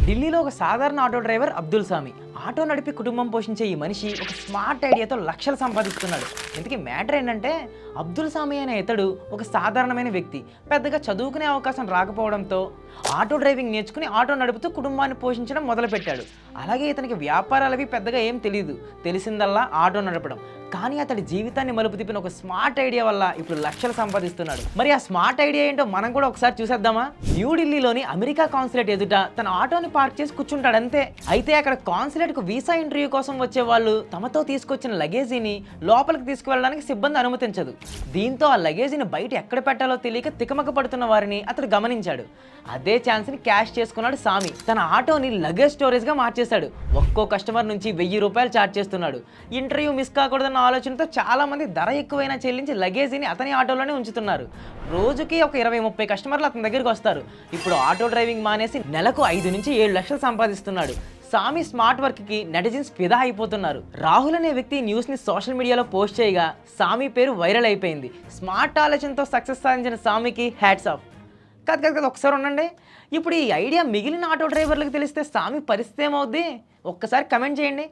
ఢిల్లీలో ఒక సాధారణ ఆటో డ్రైవర్ అబ్దుల్ సామి. ఆటో నడిపి కుటుంబం పోషించే ఈ మనిషి ఒక స్మార్ట్ ఐడియాతో లక్షలు సంపాదిస్తున్నాడు. ఇంతకీ మ్యాటర్ ఏంటంటే, అబ్దుల్ సామి అనే ఇతడు ఒక సాధారణమైన వ్యక్తి. పెద్దగా చదువుకునే అవకాశం రాకపోవడంతో ఆటో డ్రైవింగ్ నేర్చుకుని ఆటో నడుపుతూ కుటుంబాన్ని పోషించడం మొదలుపెట్టాడు. అలాగే ఇతనికి వ్యాపారాలవి పెద్దగా ఏం తెలియదు, తెలిసిందల్లా ఆటో నడపడం. కానీ అతడి జీవితాన్ని మలుపు తిప్పిన ఒక స్మార్ట్ ఐడియా వల్ల ఇప్పుడు లక్షలు సంపాదిస్తున్నాడు. మరి ఆ స్మార్ట్ ఐడియా ఏంటో మనం కూడా ఒకసారి చూసేద్దామా? న్యూఢిల్లీలోని అమెరికా కాన్సులేట్ ఎదుట తన ఆటోని పార్క్ చేసి కూర్చుంటాడు అంతే. అయితే అక్కడ కాన్సులేట్కు వీసా ఇంటర్వ్యూ కోసం వచ్చే వాళ్ళు తమతో తీసుకొచ్చిన లగేజీని లోపలికి తీసుకువెళ్ళడానికి సిబ్బంది అనుమతించదు. దీంతో ఆ లగేజీని బయట ఎక్కడ పెట్టాలో తెలియక తికమక పడుతున్న వారిని అతడు గమనించాడు. అదే ఛాన్స్ని క్యాష్ చేసుకున్నాడు సామి. తన ఆటోని లగేజ్ స్టోరేజ్గా మార్చేశాడు. ఒక్కో కస్టమర్ నుంచి ₹1000 ఛార్జ్ చేస్తున్నాడు. ఇంటర్వ్యూ మిస్ కాకూడదన్న ఆలోచనతో చాలా మంది ధర ఎక్కువైనా చెల్లించి లగేజీని అతని ఆటోలోనే ఉంచుతున్నారు. రోజుకి ఒక 20-30 కస్టమర్లు అతని దగ్గరికి వస్తారు. ఇప్పుడు ఆటో డ్రైవింగ్ మానేసి నెలకు 5 నుంచి 7 లక్షలు సంపాదిస్తున్నాడు. సామి స్మార్ట్ వర్క్కి నెటిజన్స్ ఫిదా అయిపోతున్నారు. రాహుల్ అనే వ్యక్తి న్యూస్ని సోషల్ మీడియాలో పోస్ట్ చేయగా సామి పేరు వైరల్ అయిపోయింది. స్మార్ట్ ఆలోచనతో సక్సెస్ సాధించిన సామికి హ్యాట్స్ ఆఫ్. కాదు ఒకసారి ఉండండి. ఇప్పుడు ఈ ఐడియా మిగిలిన ఆటో డ్రైవర్లకు తెలిస్తే సామి పరిస్థితి ఏమవుద్ది? ఒక్కసారి కమెంట్ చేయండి.